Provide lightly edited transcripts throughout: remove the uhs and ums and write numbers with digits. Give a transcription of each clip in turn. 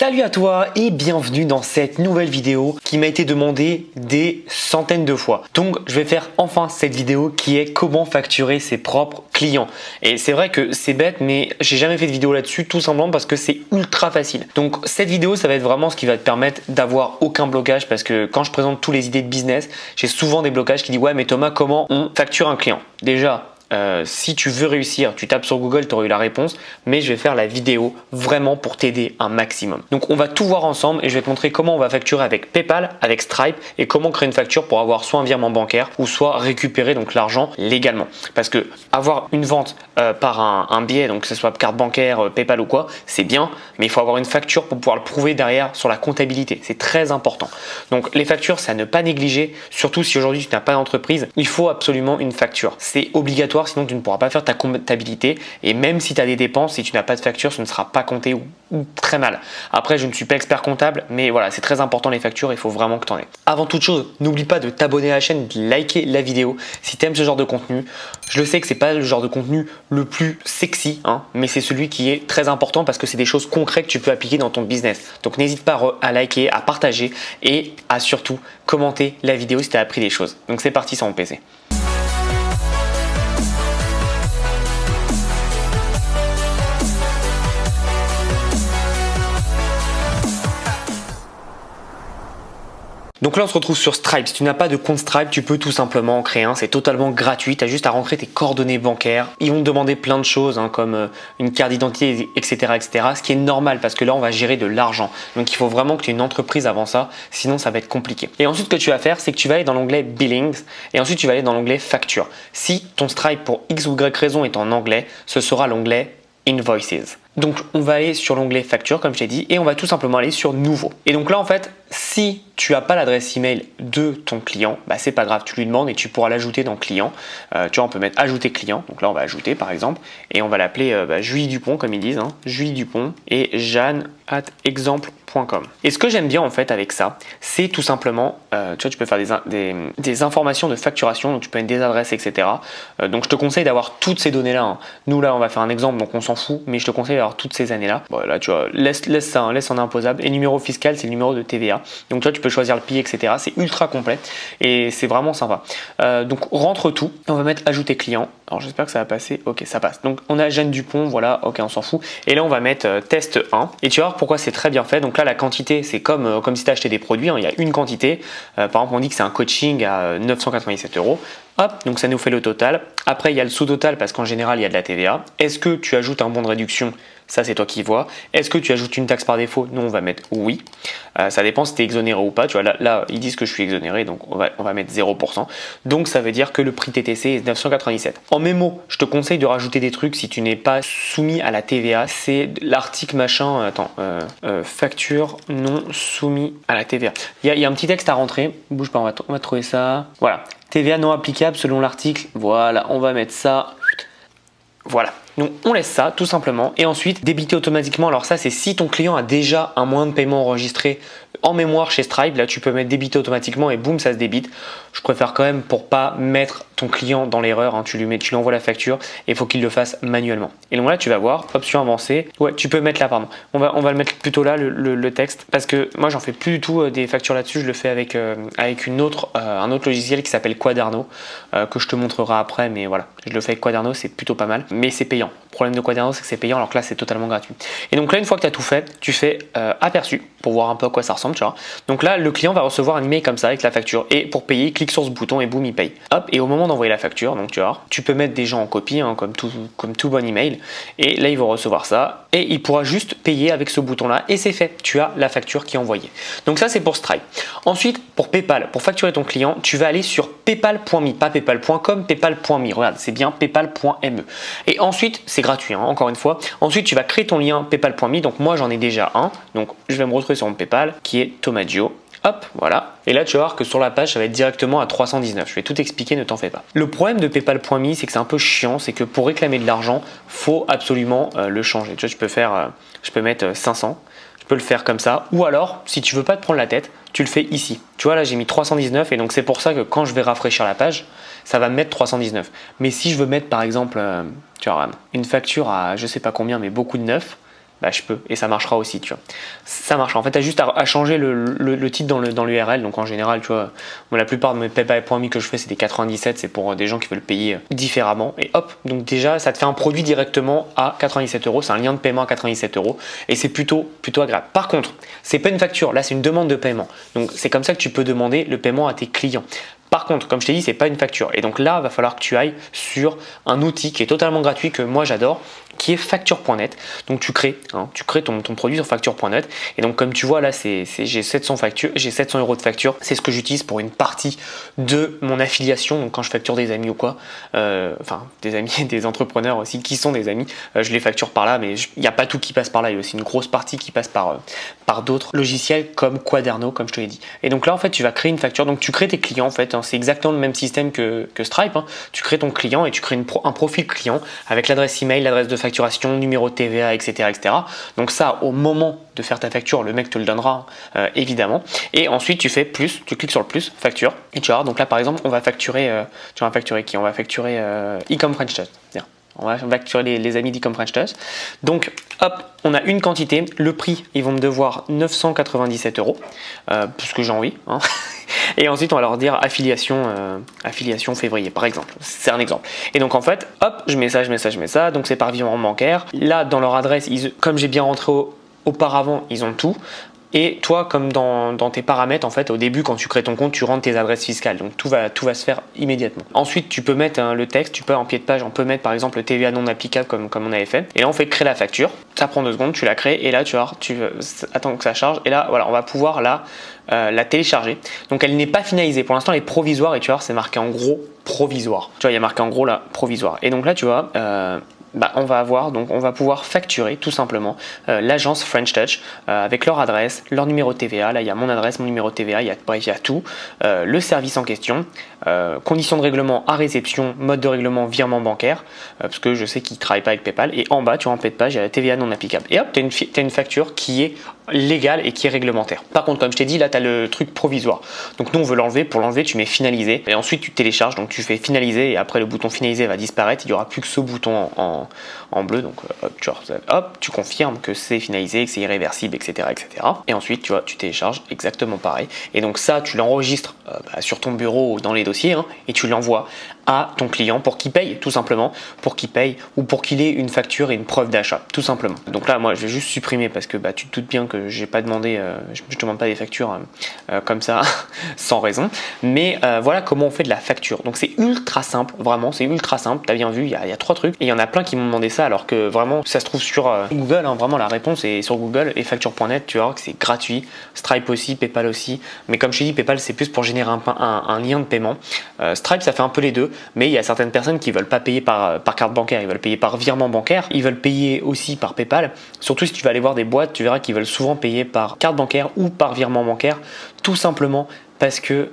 Salut à toi et bienvenue dans cette nouvelle vidéo qui m'a été demandée des centaines de fois. Donc je vais faire enfin cette vidéo qui est comment facturer ses propres clients. Et c'est vrai que c'est bête mais j'ai jamais fait de vidéo là-dessus tout simplement parce que c'est ultra facile. Donc cette vidéo ça va être vraiment ce qui va te permettre d'avoir aucun blocage parce que quand je présente toutes les idées de business, j'ai souvent des blocages qui disent ouais mais Thomas comment on facture un client? Déjà si tu veux réussir, tu tapes sur Google, tu auras eu la réponse, mais je vais faire la vidéo vraiment pour t'aider un maximum. Donc on va tout voir ensemble et je vais te montrer comment on va facturer avec PayPal, avec Stripe et comment créer une facture pour avoir soit un virement bancaire ou soit récupérer donc l'argent légalement. Parce que avoir une vente par un biais, donc que ce soit carte bancaire, PayPal ou quoi, c'est bien, mais il faut avoir une facture pour pouvoir le prouver derrière sur la comptabilité. C'est très important. Donc les factures, c'est à ne pas négliger, surtout si aujourd'hui tu n'as pas d'entreprise, il faut absolument une facture. C'est obligatoire. Sinon tu ne pourras pas faire ta comptabilité et même si tu as des dépenses, si tu n'as pas de facture, ce ne sera pas compté ou très mal. Après, je ne suis pas expert comptable, mais voilà, c'est très important les factures, il faut vraiment que tu en aies. Avant toute chose, n'oublie pas de t'abonner à la chaîne, de liker la vidéo si tu aimes ce genre de contenu. Je le sais que c'est pas le genre de contenu le plus sexy, mais c'est celui qui est très important parce que c'est des choses concrètes que tu peux appliquer dans ton business. Donc n'hésite pas à liker, à partager et à surtout commenter la vidéo si tu as appris des choses. Donc c'est parti sur mon PC. Donc là on se retrouve sur Stripe. Si tu n'as pas de compte Stripe, tu peux tout simplement en créer un, c'est totalement gratuit, tu as juste à rentrer tes coordonnées bancaires. Ils vont te demander plein de choses comme une carte d'identité, etc., ce qui est normal parce que là on va gérer de l'argent. Donc il faut vraiment que tu aies une entreprise avant ça, sinon ça va être compliqué. Et ensuite ce que tu vas faire, c'est que tu vas aller dans l'onglet Billings et ensuite tu vas aller dans l'onglet Facture. Si ton Stripe pour X ou Y raison est en anglais, ce sera l'onglet Invoices. Donc on va aller sur l'onglet facture comme je t'ai dit et on va tout simplement aller sur nouveau. Et donc là en fait si tu n'as pas l'adresse email de ton client, c'est pas grave, tu lui demandes et tu pourras l'ajouter dans client. Tu vois on peut mettre ajouter client, donc là on va ajouter par exemple et on va l'appeler Julie Dupont comme ils disent, Julie Dupont et jeanne@exemple.com. Et ce que j'aime bien en fait avec ça, c'est tout simplement, tu vois tu peux faire des informations de facturation, donc tu peux mettre des adresses etc. Donc je te conseille d'avoir toutes ces données là. Nous là on va faire un exemple donc on s'en fout, mais je te conseille d'avoir toutes ces années là. Bon là tu vois, laisse ça, laisse en imposable et numéro fiscal c'est le numéro de TVA. Donc toi tu peux choisir le pays etc. C'est ultra complet et c'est vraiment sympa. Donc rentre tout, on va mettre ajouter client. Alors j'espère que ça va passer, ok ça passe. Donc on a Jeanne Dupont, voilà, ok on s'en fout. Et là on va mettre test 1 et tu vas voir pourquoi c'est très bien fait. Donc là la quantité c'est comme si tu as acheté des produits, il y a une quantité. Par exemple on dit que c'est un coaching à 997 €. Hop, donc ça nous fait le total. Après, il y a le sous-total parce qu'en général, il y a de la TVA. Est-ce que tu ajoutes un bon de réduction? Ça, c'est toi qui vois. Est-ce que tu ajoutes une taxe par défaut? Nous, on va mettre oui. Ça dépend si tu es exonéré ou pas. Tu vois, là, ils disent que je suis exonéré, donc on va mettre 0%. Donc, ça veut dire que le prix TTC est 997. En mémo, je te conseille de rajouter des trucs si tu n'es pas soumis à la TVA. C'est l'article machin, facture non soumis à la TVA. Il y a un petit texte à rentrer. Bouge pas, on va trouver ça. Voilà. TVA non applicable selon l'article, voilà, on va mettre ça, voilà. Donc on laisse ça tout simplement et ensuite débiter automatiquement. Alors ça c'est si ton client a déjà un moyen de paiement enregistré en mémoire chez Stripe, là tu peux mettre débiter automatiquement et boum ça se débite. Je préfère quand même pour pas mettre ton client dans l'erreur, tu lui envoies la facture et il faut qu'il le fasse manuellement. Et donc là tu vas voir, option avancée, ouais tu peux mettre là pardon, on va le mettre plutôt là le texte parce que moi j'en fais plus du tout des factures là-dessus, je le fais avec un autre logiciel qui s'appelle Quaderno que je te montrerai après mais voilà, je le fais avec Quaderno, c'est plutôt pas mal mais c'est payant. Le problème de Quaderno c'est que c'est payant alors que là c'est totalement gratuit. Et donc là une fois que tu as tout fait, tu fais aperçu pour voir un peu à quoi ça ressemble tu vois. Donc là le client va recevoir un email comme ça avec la facture et pour payer clique sur ce bouton et boum il paye. Hop et au moment d'envoyer la facture donc tu vois, tu peux mettre des gens en copie comme tout bon email et là ils vont recevoir ça et il pourra juste payer avec ce bouton là et c'est fait, tu as la facture qui est envoyée. Donc ça c'est pour Stripe. Ensuite pour PayPal, pour facturer ton client, tu vas aller sur paypal.me, pas paypal.com, paypal.me. Regarde, c'est bien paypal.me. Et ensuite, c'est gratuit, encore une fois. Ensuite, tu vas créer ton lien paypal.me. Donc moi, j'en ai déjà un. Donc je vais me retrouver sur mon PayPal qui est Tomaggio. Hop, voilà. Et là, tu vas voir que sur la page, ça va être directement à 319. Je vais tout expliquer, ne t'en fais pas. Le problème de paypal.me, c'est que c'est un peu chiant. C'est que pour réclamer de l'argent, faut absolument le changer. Tu vois, je peux mettre 500. Je peux le faire comme ça. Ou alors, si tu veux pas te prendre la tête, tu le fais ici. Tu vois, là, j'ai mis 319 et donc c'est pour ça que quand je vais rafraîchir la page, ça va me mettre 319. Mais si je veux mettre, par exemple, tu vois, une facture à je sais pas combien, mais beaucoup de 9, bah je peux et ça marchera aussi, tu vois. Ça marchera. En fait, tu as juste à changer le titre dans l'URL. Donc en général, tu vois, moi, la plupart de mes PayPal.me que je fais, c'est des 97, c'est pour des gens qui veulent payer différemment. Et hop, donc déjà, ça te fait un produit directement à 97 €. C'est un lien de paiement à 97 € et c'est plutôt agréable. Par contre, c'est pas une facture, là, c'est une demande de paiement. Donc c'est comme ça que tu peux demander le paiement à tes clients. Par contre, comme je t'ai dit, c'est pas une facture. Et donc là, il va falloir que tu ailles sur un outil qui est totalement gratuit, que moi j'adore, qui est facture.net. Donc tu crées ton produit sur facture.net. Et donc comme tu vois là, j'ai 700 € de facture. C'est ce que j'utilise pour une partie de mon affiliation. Donc quand je facture des amis ou quoi, enfin des amis et des entrepreneurs aussi qui sont des amis, je les facture par là, mais il n'y a pas tout qui passe par là. Il y a aussi une grosse partie qui passe par d'autres logiciels comme Quaderno, comme je te l'ai dit. Et donc là en fait, tu vas créer une facture. Donc tu crées tes clients en fait. C'est exactement le même système que Stripe. Tu crées ton client et tu crées un profil client avec l'adresse email, l'adresse de facturation, numéro de TVA, etc., etc. Donc ça, au moment de faire ta facture, le mec te le donnera évidemment. Et ensuite, tu fais plus, tu cliques sur le plus, facture. Et tu vois, donc là par exemple, on va facturer qui? On va facturer Ecom French Touch. On va facturer les amis d'Ecom French Touch. Donc hop, on a une quantité. Le prix, ils vont me devoir 997 €, puisque j'ai envie. Et ensuite, on va leur dire affiliation février, par exemple. C'est un exemple. Et donc, en fait, hop, je mets ça. Donc, c'est par virement bancaire. Là, dans leur adresse, comme j'ai bien rentré auparavant, ils ont tout. Et toi, comme dans tes paramètres, en fait, au début, quand tu crées ton compte, tu rentres tes adresses fiscales. Donc, tout va se faire immédiatement. Ensuite, tu peux mettre le texte. Tu peux, en pied de page, on peut mettre, par exemple, le TVA non applicable comme on avait fait. Et là, on fait créer la facture. Ça prend 2 secondes, tu la crées. Et là, tu attends que ça charge. Et là, voilà, on va pouvoir la télécharger. Donc, elle n'est pas finalisée. Pour l'instant, elle est provisoire. Et tu vois, c'est marqué en gros provisoire. Tu vois, il y a marqué en gros là, provisoire. Et donc là, tu vois... on va pouvoir facturer tout simplement l'agence French Touch avec leur adresse, leur numéro de TVA. Là, il y a mon adresse, mon numéro de TVA, il y a tout. Le service en question, conditions de règlement à réception, mode de règlement virement bancaire, parce que je sais qu'ils ne travaillent pas avec PayPal. Et en bas, tu vois, en pied de page, il y a la TVA non applicable. Et hop, tu as une facture qui est légale et qui est réglementaire. Par contre, comme je t'ai dit, là, tu as le truc provisoire. Donc nous, on veut l'enlever. Pour l'enlever, tu mets finaliser. Et ensuite, tu télécharges. Donc tu fais finaliser et après, le bouton finaliser va disparaître. Il n'y aura plus que ce bouton en bleu. Donc hop, tu confirmes que c'est finalisé, que c'est irréversible, etc., etc. Et ensuite, tu vois, tu télécharges exactement pareil. Et donc ça, tu l'enregistres sur ton bureau ou dans les dossiers et tu l'envoies à ton client pour qu'il paye, tout simplement, pour qu'il paye ou pour qu'il ait une facture et une preuve d'achat, tout simplement. Donc là, moi, je vais juste supprimer parce que tu te doutes bien que j'ai pas demandé, je demande pas des factures comme ça sans raison. Mais voilà comment on fait de la facture. Donc c'est ultra simple, vraiment, c'est ultra simple. T'as bien vu, il y a 3 trucs et il y en a plein qui m'ont demandé ça alors que vraiment ça se trouve sur Google. Vraiment, la réponse est sur Google et facture.net. Tu vois que c'est gratuit. Stripe aussi, PayPal aussi. Mais comme je t'ai dit, PayPal c'est plus pour générer un lien de paiement. Stripe ça fait un peu les deux. Mais il y a certaines personnes qui ne veulent pas payer par carte bancaire, ils veulent payer par virement bancaire, ils veulent payer aussi par PayPal. Surtout si tu vas aller voir des boîtes, tu verras qu'ils veulent souvent payer par carte bancaire ou par virement bancaire, tout simplement parce que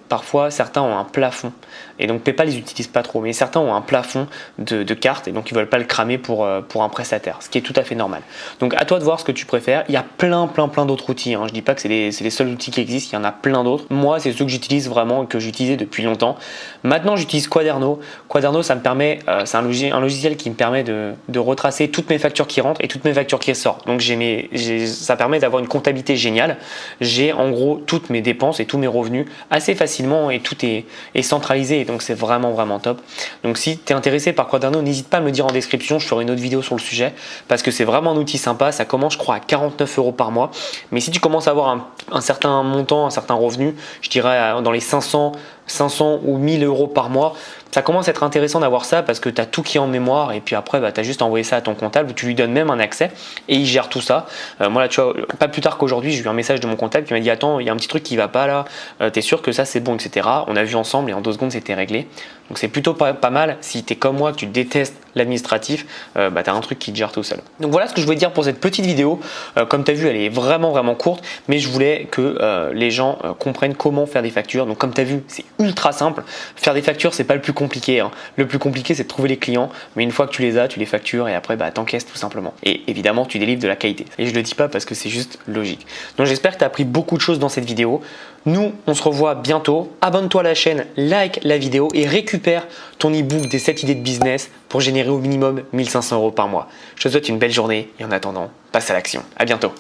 parfois certains ont un plafond et donc PayPal ils n'utilisent pas trop, mais certains ont un plafond de cartes et donc ils ne veulent pas le cramer pour un prestataire, ce qui est tout à fait normal. Donc à toi de voir ce que tu préfères. Il y a plein d'autres outils, Je dis pas que c'est les seuls outils qui existent, il y en a plein d'autres. Moi c'est ceux que j'utilise vraiment et que j'utilisais depuis longtemps. Maintenant j'utilise Quaderno. Quaderno ça me permet, c'est un logiciel qui me permet de retracer toutes mes factures qui rentrent et toutes mes factures qui sortent. Donc ça permet d'avoir une comptabilité géniale. J'ai en gros toutes mes dépenses et tous mes revenus assez facilement et tout est centralisé et donc c'est vraiment top. Donc si tu es intéressé par Quaderno, n'hésite pas à me le dire en description, je ferai une autre vidéo sur le sujet parce que c'est vraiment un outil sympa. Ça commence je crois à 49 € par mois, mais si tu commences à avoir un certain montant, un certain revenu, je dirais dans les 500 ou 1000 € par mois, ça commence à être intéressant d'avoir ça parce que tu as tout qui est en mémoire et puis après tu as juste envoyé ça à ton comptable, tu lui donnes même un accès et il gère tout ça. Moi là tu vois, pas plus tard qu'aujourd'hui j'ai eu un message de mon comptable qui m'a dit attends, il y a un petit truc qui va pas là, t'es sûr que ça c'est bon, etc. On a vu ensemble et en 2 secondes c'était réglé. Donc c'est plutôt pas mal. Si tu es comme moi, que tu détestes l'administratif, tu as un truc qui te gère tout seul. Donc voilà ce que je voulais dire pour cette petite vidéo. Comme tu as vu, elle est vraiment courte, mais je voulais que les gens comprennent comment faire des factures. Donc comme tu as vu, c'est ultra simple. Faire des factures, c'est pas le plus compliqué. Le plus compliqué, c'est de trouver les clients. Mais une fois que tu les as, tu les factures et après, t'encaisses tout simplement. Et évidemment, tu délivres de la qualité. Et je le dis pas parce que c'est juste logique. Donc j'espère que tu as appris beaucoup de choses dans cette vidéo. Nous, on se revoit bientôt. Abonne-toi à la chaîne, like la vidéo et récupère récupère ton e-book des 7 idées de business pour générer au minimum 1 500 € par mois. Je te souhaite une belle journée et en attendant, passe à l'action. À bientôt.